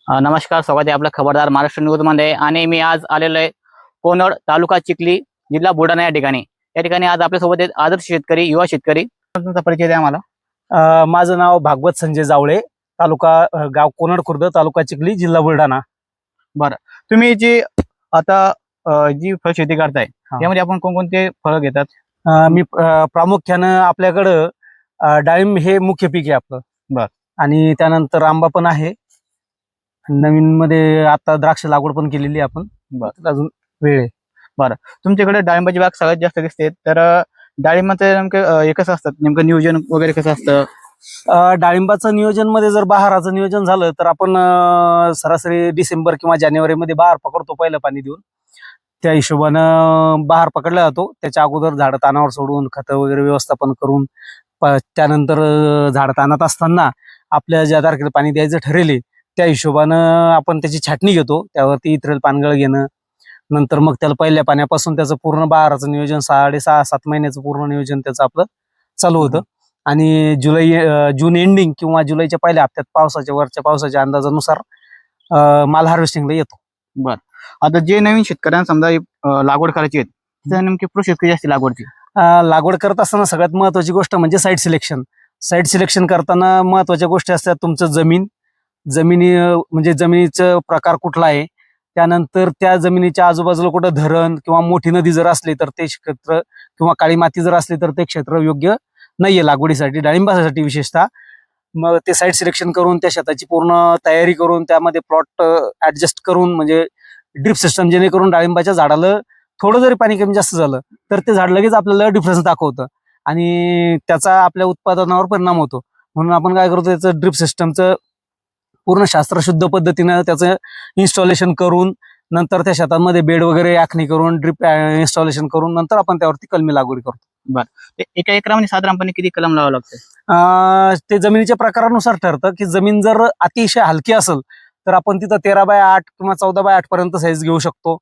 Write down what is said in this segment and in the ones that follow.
नमस्कार, स्वागत आहे आपलं खबरदार महाराष्ट्र न्यूज मध्ये. आणि मी आज आलेलो आहे कोनड, तालुका चिखली, जिल्हा बुलढाणा या ठिकाणी. या ठिकाणी आज आपल्यासोबत आहेत आदर्श शेतकरी, युवा शेतकरी. तुमचा परिचय द्या मला. माझं नाव भागवत संजय जावळे, तालुका गाव कोनड खुर्द, तालुका चिखली, जिल्हा बुलढाणा. तुम्ही जी आता जी फळ शेती करताय यामध्ये आपण कोणकोणते फळ घेतात? मी प्रामुख्यानं आपल्याकडं डाळिंब हे मुख्य पीक आहे आपलं. आणि त्यानंतर आंबा पण आहे. नवीन मध्ये आता द्राक्ष लागवड पण केलेली आपण. अजून वेळ आहे. तुमच्याकडे डाळिंबाची बाग सगळ्यात जास्त दिसते, तर डाळिंबाचं नेमकं हे कसं असतं, नेमकं नियोजन वगैरे कसं असतं? डाळिंबाचं नियोजन मध्ये जर बहाराचं नियोजन झालं तर आपण सरासरी डिसेंबर किंवा जानेवारी मध्ये बहार पकडतो, पहिलं पाणी देऊन. त्या हिशोबानं बहार पकडला जातो. त्याच्या अगोदर झाड तानावर सोडून खतं वगैरे व्यवस्थापन करून त्यानंतर झाड तानात असताना आपल्या ज्या तारखेला पाणी द्यायचं ठरेल त्या हिशोबानं आपण त्याची छाटणी घेतो. त्यावरती इथरेल पानगळ घेणं, नंतर मग त्याला पहिल्या पाण्यापासून त्याचं पूर्ण बहाराचं नियोजन 6.5-7 महिन्याचं पूर्ण नियोजन त्याचं आपलं चालू होतं. आणि जून एंडिंग किंवा जुलैच्या पहिल्या हप्त्यात वरच्या पावसाच्या अंदाजानुसार माल हार्वेस्टिंगला येतो. आता जे नवीन शेतकऱ्यांना समजा लागवड करायची आहे, तर नेमकी प्रोसेस कशी असते लागवडची? लागवड करत असताना सगळ्यात महत्वाची गोष्ट म्हणजे साईट सिलेक्शन. साईट सिलेक्शन करताना महत्वाच्या गोष्टी असतात तुमचं जमिनी म्हणजे जमिनीचा प्रकार कुठला आहे, त्यानंतर त्या जमिनीच्या आजूबाजूला कुठं धरण किंवा मोठी नदी जर असली तर ते क्षेत्र, किंवा काळी माती जर असली तर ते क्षेत्र योग्य नाहीये लागवडीसाठी, डाळिंबासाठी विशेषतः. मग ते साईट सिलेक्शन करून त्या शेताची पूर्ण तयारी करून त्यामध्ये प्लॉट ऍडजस्ट करून, म्हणजे ड्रिप सिस्टम, जेणेकरून डाळिंबाच्या झाडाला थोडं जरी पाणी कमी जास्त झालं तर ते झाड लगेच आपल्याला डिफरन्स दाखवतं आणि त्याचा आपल्या उत्पादनावर परिणाम होतो. म्हणून आपण काय करतो, त्याचं ड्रिप सिस्टमचं पूर्ण शास्त्रशुद्ध पद्धतीनं त्याचं इन्स्टॉलेशन करून, नंतर त्या शेतांमध्ये बेड वगैरे आखणी करून, ड्रिप इन्स्टॉलेशन करून, नंतर आपण त्यावरती कलमी लागवड करतो. एका एकरामध्ये साधारणपणे किती कलम लावावं लागतं? ते जमिनीच्या प्रकारानुसार ठरतं की जमीन जर अतिशय हलकी असेल तर आपण तिथं 13x8 किंवा 14x8 पर्यंत साईज घेऊ शकतो.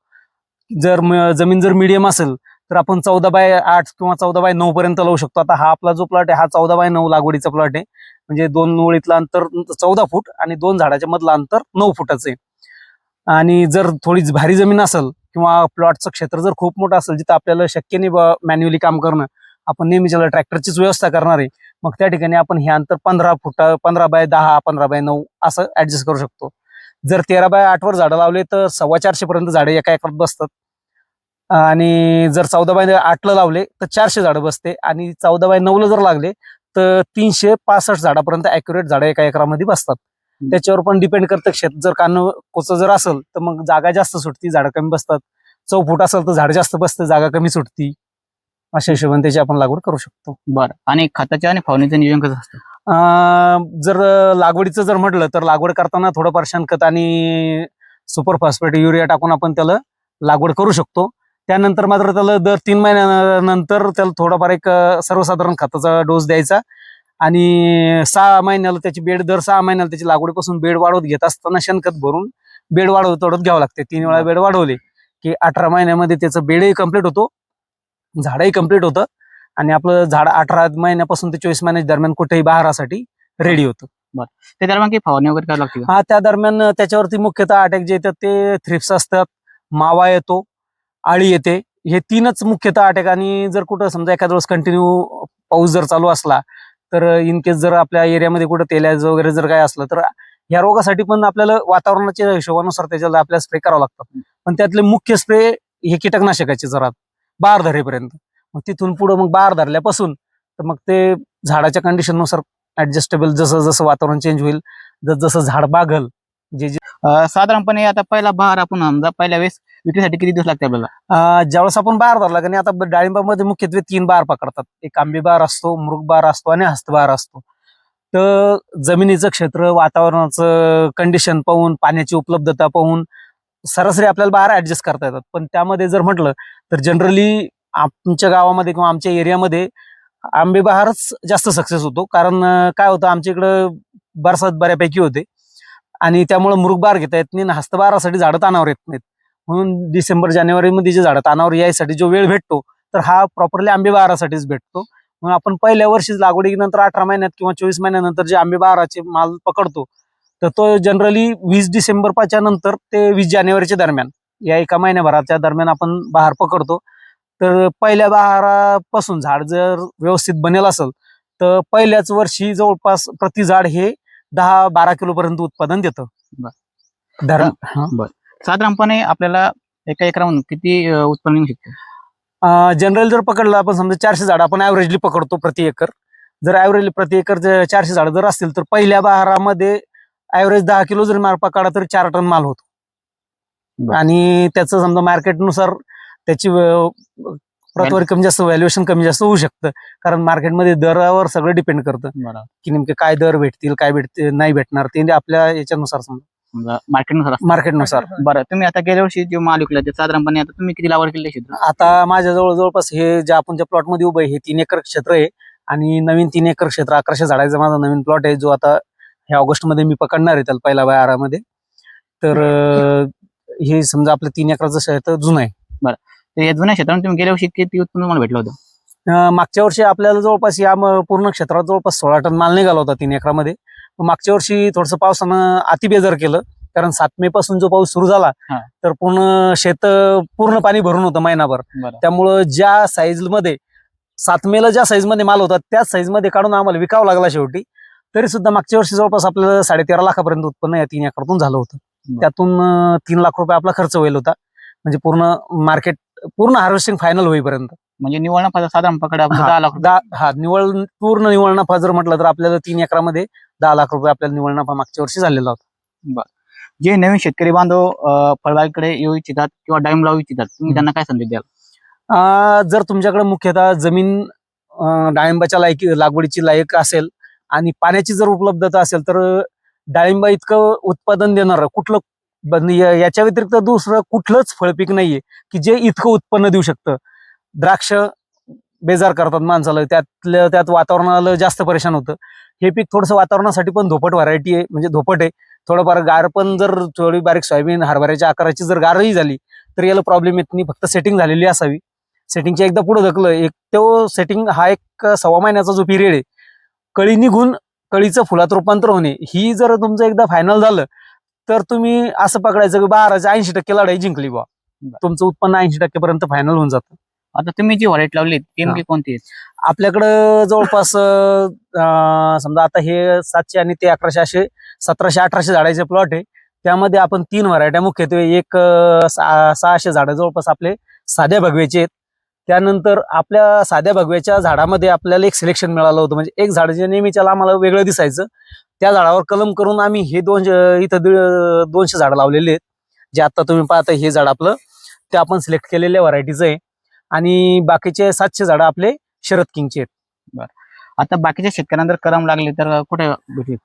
जमीन जर मीडियम असेल तर आपण 14x8 किंवा 14x9 पर्यंत लावू शकतो. आता हा आपला जो प्लॉट आहे हा 14x9 लागवडीचा प्लॉट आहे. म्हणजे 2 ओळीतलं अंतर 14 फूट आणि 2 झाडाच्या मधलं अंतर 9 फुटाचं आहे. आणि जर थोडी भारी जमीन असेल किंवा प्लॉटचं क्षेत्र जर खूप मोठं असेल, जिथं आपल्याला शक्य नाही मॅन्युअली काम करणं, आपण नेहमीच्या ट्रॅक्टरचीच व्यवस्था करणार आहे, मग त्या ठिकाणी आपण हे अंतर 15 फूट, 15x10, 15x9 असं ऍडजस्ट करू शकतो. जर 13x8 वर झाडं लावले तर 450 पर्यंत झाडं एका एकरात बसतात. आणि जर 14x8 ला लावले तर 400 झाडं बसते. आणि 14x9 ला जर लागले तर 365 झाडापर्यंत अॅक्युरेट झाडं एका एकरामध्ये बसतात. त्याच्यावर पण डिपेंड करतं. शेत जर कोच जर असेल तर मग जागा जास्त सुटती, झाडं कमी बसतात. 100 फूट असेल तर झाड जास्त बसतं, जागा कमी सुटती. अशा हिशोबाने त्याची आपण लागवड करू शकतो. आणि खताच्या आणि फवारणीचं नियोजन कसं असतं? जर लागवडीचं जर म्हटलं तर लागवड करताना थोडंफार शेणखत आणि सुपर फॉस्फेट, युरिया टाकून आपण त्याला लागवड करू शकतो. त्यानंतर मात्र त्याला दर 3 महिन्यानंतर त्याला थोडाफार एक सर्वसाधारण खताचा डोस द्यायचा. आणि 6 महिन्याला त्याची बेड, दर 6 महिन्याला त्याची लागवडीपासून बेड वाढवत घेत असताना शेणखत भरून बेड वाढवत घ्यावं लागते. 3 वेळा बेड वाढवले की 18 महिन्यामध्ये त्याचं बेडही कम्प्लीट होतो, झाडही कम्प्लीट होतं आणि आपलं झाड 18 महिन्यापासून ते 24 महिन्याच्या दरम्यान कुठेही बहारासाठी रेडी होतं. त्या दरम्यान काही फवारणी वगैरे काय लागते? हा, त्या दरम्यान त्याच्यावरती मुख्यतः अटॅक जे येतात ते थ्रिप्स असतात, मावा येतो, आळी येते. हे 3च मुख्यतः अटॅक. आणि जर कुठं समजा एखाद्या वेळेस कंटिन्यू पाऊस जर चालू असला तर इन केस जर आपल्या एरियामध्ये कुठं तेलाचं वगैरे जर काय असलं तर या रोगासाठी पण आपल्याला वातावरणाच्या हिशोबानुसार त्याच्याला आपल्याला स्प्रे करावं लागतात. पण त्यातले मुख्य स्प्रे हे कीटकनाशकाचे जरा बहार धरेपर्यंत. मग तिथून पुढं मग बहार धरल्यापासून तर मग ते झाडाच्या कंडिशननुसार ऍडजस्टेबल, जसं जसं वातावरण चेंज होईल, जसं झाड बागल. साधारणपणे आता पहिला बहार आपण समजा पहिल्या वेळेस विक्रीसाठी किती दिवस लागते आपल्याला? ज्यावेळेस आपण बहार धरला की नाही, आता डाळिंबामध्ये मुख्यत्वे 3 बहार पकडतात. एक आंबी बहार असतो, मृग बहार असतो आणि हस्तबहार असतो. तर जमिनीचं क्षेत्र, वातावरणाचं कंडिशन पाहून, पाण्याची उपलब्धता पाहून सरासरी आपल्याला बहार ऍडजस्ट करता येतात. पण त्यामध्ये जर म्हटलं तर जनरली आमच्या गावामध्ये किंवा आमच्या एरियामध्ये आंबे बहारच जास्त सक्सेस होतो. कारण काय होतं, आमच्या इकडं बरसात बऱ्यापैकी होते आणि त्यामुळे मृग बहार घेता येत नाही, हस्तबहारासाठी झाडं तानावर येत नाहीत. म्हणून डिसेंबर जानेवारी मध्ये जे झाडं तानावर यायसाठी जो वेळ भेटतो तर हा प्रॉपरली आंबे बहारासाठीच भेटतो. म्हणून आपण पहिल्या वर्षीच लागवडीनंतर 18 महिन्यात किंवा 24 महिन्यानंतर जे आंबे बहाराचे माल पकडतो तर तो जनरली 20 डिसेंबरच्या नंतर ते 20 जानेवारीच्या दरम्यान या एका महिन्याभराच्या दरम्यान आपण बहार पकडतो. तर पहिल्या बहारापासून झाड जर व्यवस्थित बनेल असेल तर पहिल्याच वर्षी जवळपास प्रति झाड हे 10-12 किलो पर्यंत उत्पादन देतं. साधारणपणे आपल्याला एका एकरामधून किती उत्पन्न मिळू शकते? जनरल जर पकडलं आपण समजा 400 झाड आपण ऍव्हरेजली पकडतो प्रति एकर. जर ऍव्हरेजली प्रति एकर 400 झाड जर असतील तर पहिल्या बहारामध्ये ऍव्हरेज 10 किलो जर माल पकडला तर 4 टन माल होतो. आणि त्याचं समजा मार्केटनुसार त्याची प्रतवारी कमी जास्त व्हॅल्युएशन कमी जास्त होऊ शकतं, कारण मार्केटमध्ये दरावर सगळं डिपेंड करतं की नेमके काय दर भेटतील काय नाही भेटणार ते आपल्या याच्यानुसार समजा मार्केटनुसार. बरं, तुम्ही आता गेल्या वर्षी जे माल विकला ते साधारणपणे आता तुम्ही किती लागवड केली क्षेत्र? आता माझ्या जवळपास हे जे आपण ज्या प्लॉट मध्ये उभं आहे हे 3 एकर क्षेत्र आहे आणि नवीन 3 एकर क्षेत्र 1100 झाडाचा माझा नवीन प्लॉट आहे जो आता ह्या ऑगस्ट मध्ये मी पकडणार आहे त्याला पहिल्या बहारामध्ये. तर हे समजा आपलं 3 एकराचं क्षेत्र जुनं आहे. बरं, तर या जुन्या क्षेत्रात तुम्ही गेल्या वर्षी किती उत्पन्न मला भेटलं होतं? मागच्या वर्षी आपल्याला जवळपास या पूर्ण क्षेत्रात जवळपास 16 टन माल निघाला होता 3 एकरामध्ये. मागच्या वर्षी थोडंसं पावसानं अतिबेजार केलं, कारण 7 मे पासून जो पाऊस सुरू झाला तर पूर्ण शेत पूर्ण पाणी भरून होतं महिनाभर. त्यामुळं ज्या साईज मध्ये 7 मेला ज्या साईज मध्ये माल होता त्याच साईज मध्ये काढून आम्हाला विकावं लागला शेवटी. तरी सुद्धा मागच्या वर्षी जवळपास आपल्याला 13.5 लाखापर्यंत उत्पन्न या 3 एकरातून झालं होतं. त्यातून 3 लाख रुपये आपला खर्च होईल होता, म्हणजे पूर्ण मार्केट पूर्ण हार्वेस्टिंग फायनल होईपर्यंत. म्हणजे निव्वळ नफा साधारण पकडा 10 लाख. पूर्ण निव्वळ नफा जर म्हटलं तर आपल्याला 3 एकरामध्ये 10 लाख रुपये आपल्याला निव्वळ नफा मागच्या वर्षी झालेला होता. जे नवीन शेतकरी बांधव फळबागेकडे येऊ इच्छितात किंवा डाळिंब लावू इच्छितात तुम्ही त्यांना काय संदेश द्याल? जर तुमच्याकडे मुख्यतः जमीन डाळिंबाच्या लागवडीची लायक असेल आणि पाण्याची जर उपलब्धता असेल तर डाळिंबा इतकं उत्पादन देणारं कुठलं याच्या व्यतिरिक्त दुसरं कुठलंच फळपीक नाहीये की जे इतकं उत्पन्न देऊ शकतं. द्राक्ष बेजार करतात माणसाला, त्यात वातावरणाला जास्त परेशान होतं. हे पीक थोडंसं वातावरणासाठी पण धोपट व्हरायटी आहे, म्हणजे धोपट आहे. थोडंफार गार पण जर थोडी बारीक सोयाबीन हरभऱ्याच्या आकाराची जर गारही झाली तर याला प्रॉब्लेम येत नाही, फक्त सेटिंग झालेली असावी. सेटिंगच्या एकदा पुढे ढकलं एक तो सेटिंग हा एक 1.25 महिन्याचा जो पिरियड आहे, कळी निघून कळीचं फुलात रूपांतर होणे ही जर तुमचं एकदा फायनल झालं तर तुम्ही असं पकडायचं की 80% लढाई जिंकली बा, तुमचं उत्पन्न 80% पर्यंत फायनल होऊन जातं. आता तुम्ही जी व्हरायटी लावली ती कोणती आहे? आपल्याकडं जवळपास समजा आता हे 700 आणि ते 1100 असे 1700-1800 झाडाचे प्लॉट आहे. त्यामध्ये आपण 3 व्हरायट्या मुख्यत्वे एक 600 झाडं जवळपास आपले साध्या भगव्याचे आहेत. त्यानंतर आपल्या साध्या भगव्याच्या झाडामध्ये आपल्याला एक सिलेक्शन मिळालं होतं, म्हणजे एक झाड जे नेहमीच्याला आम्हाला वेगळं दिसायचं त्या झाडावर कलम करून आम्ही हे इथं 200 झाडं लावलेले आहेत. जे आता तुम्ही पाहता हे झाड आपलं ते आपण सिलेक्ट केलेल्या व्हरायटीचं आहे आणि बाकीचे 700 झाडं आपले शरद किंगचे आहेत. बरं, आता बाकीच्या शेतकऱ्यांना जर कलम लागले तर कुठे भेटेल?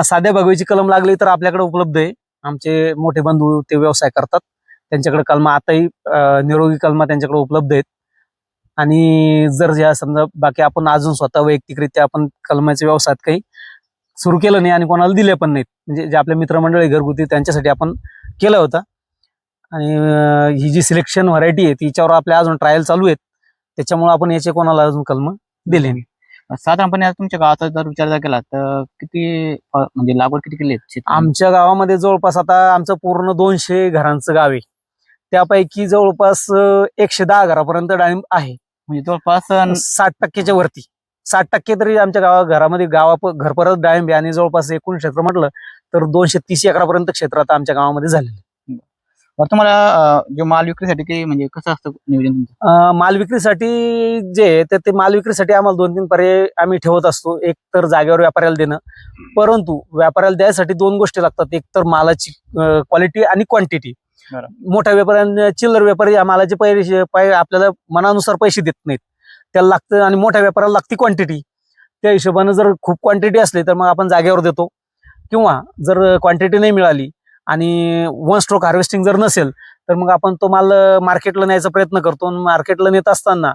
साध्या भगवीची कलम लागली तर आपल्याकडे उपलब्ध आहे. आमचे मोठे बंधू ते व्यवसाय करतात, त्यांच्याकडे कलमा आताही निरोगी कलमा त्यांच्याकडे उपलब्ध आहेत. आणि जर या समजा बाकी आपण अजून स्वतः वैयक्तिकरित्या आपण कलमाच्या व्यवसायात काही सुरू केलं नाही आणि कोणाला दिले पण नाहीत, म्हणजे जे आपले मित्रमंडळी घरगुती त्यांच्यासाठी आपण केलं होतं. आणि ही जी सिलेक्शन व्हरायटी आहे तिच्यावर आपल्या अजून ट्रायल चालू आहेत, त्याच्यामुळे आपण याचे कोणाला अजून कलम दिले नाही. साधारणपणे तुमच्या गावाचा जर विचार केला तर किती म्हणजे लागवड किती केली आहे? आमच्या गावामध्ये जवळपास आता आमचं पूर्ण 200 घरांचं गाव आहे, त्यापैकी जवळपास 110 घरापर्यंत डाळिंब आहे, म्हणजे जवळपास 60%च्या वरती. 60% तरी आमच्या घरामध्ये घरपरत डाळिंब आहे आणि जवळपास एकूण क्षेत्र म्हटलं तर 230 एकरापर्यंत क्षेत्र आता आमच्या गावामध्ये झालेलं. तुम्हाला जो माल विक्रीसाठी काही म्हणजे कसं असतं नियोजन तुमचं? माल विक्रीसाठी जे ते माल विक्रीसाठी आम्हाला 2-3 पर्याय आम्ही ठेवत असतो. एक तर जागेवर व्यापाऱ्याला देणं, परंतु व्यापाऱ्याला द्यायसाठी 2 गोष्टी लागतात. एक तर मालाची क्वालिटी आणि क्वांटिटी. मोठ्या व्यापाऱ्यांना चिल्लर व्यापारी मालाचे पैसे आपल्याला मनानुसार पैसे देत नाहीत, त्याला लागतं, आणि मोठ्या व्यापाऱ्याला लागते क्वांटिटी. त्या हिशोबाने जर खूप क्वांटिटी असली तर मग आपण जागेवर देतो, किंवा जर क्वांटिटी नाही मिळाली आणि 1 स्ट्रोक हार्वेस्टिंग जर नसेल तर मग आपण तो माल मार्केटला न्यायचा प्रयत्न करतो. मार्केटला नेत असताना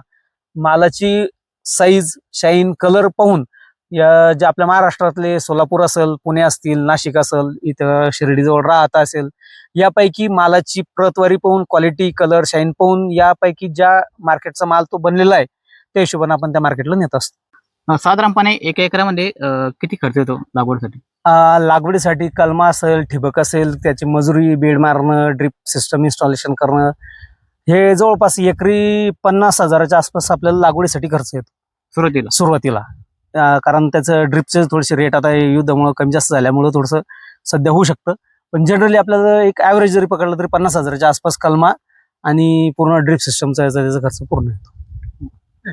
मालाची साईज, शाईन, कलर पाहून जे आपल्या महाराष्ट्रातले सोलापूर असेल, पुणे असतील, नाशिक असेल, इथं शिर्डीजवळ राहता असेल, यापैकी मालाची प्रतवारी पाहून, क्वालिटी, कलर, शाईन पाहून यापैकी ज्या मार्केटचा माल तो बनलेला आहे त्या हिशोबाने आपण त्या मार्केटला नेत असतो. साधारणपणे 1 एकरामध्ये किती खर्च येतो लागवडीसाठी? लागवडीसाठी कलमा असेल, ठिबक असेल, त्याची मजुरी, बेड मारणं, ड्रिप सिस्टम इन्स्टॉलेशन करणं, हे जवळपास एकरी 50,000च्या आसपास आपल्याला लागवडीसाठी खर्च येतो सुरुवातीला. कारण त्याचं ड्रिपचे थोडेसे रेट आता युद्धामुळे कमी जास्त झाल्यामुळे थोडंसं सध्या होऊ शकतं. पण जनरली आपल्याला एक ॲव्हरेज जरी पकडलं तरी 50,000च्या आसपास कलमा आणि पूर्ण ड्रिप सिस्टमचा त्याचा खर्च पूर्ण येतो.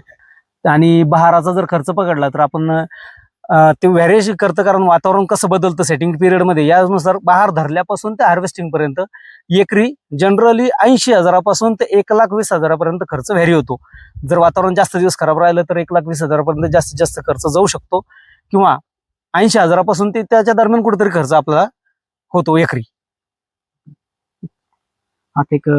आणि बहाराचा जर खर्च पकडला तर आपण ते व्हॅरिएशन करतं, कारण वातावरण कसं बदलतं सेटिंग पिरियडमध्ये, यानुसार बहार धरल्यापासून ते हार्वेस्टिंग पर्यंत एकरी जनरली 80,000पासून ते 1,20,000पर्यंत खर्च व्हॅरी होतो. जर वातावरण जास्त दिवस खराब राहिलं तर 1,20,000पर्यंत जास्तीत जास्त खर्च जाऊ शकतो, किंवा 80,000पासून ते त्याच्या दरम्यान कुठेतरी खर्च आपला होतो एकरी. आता एक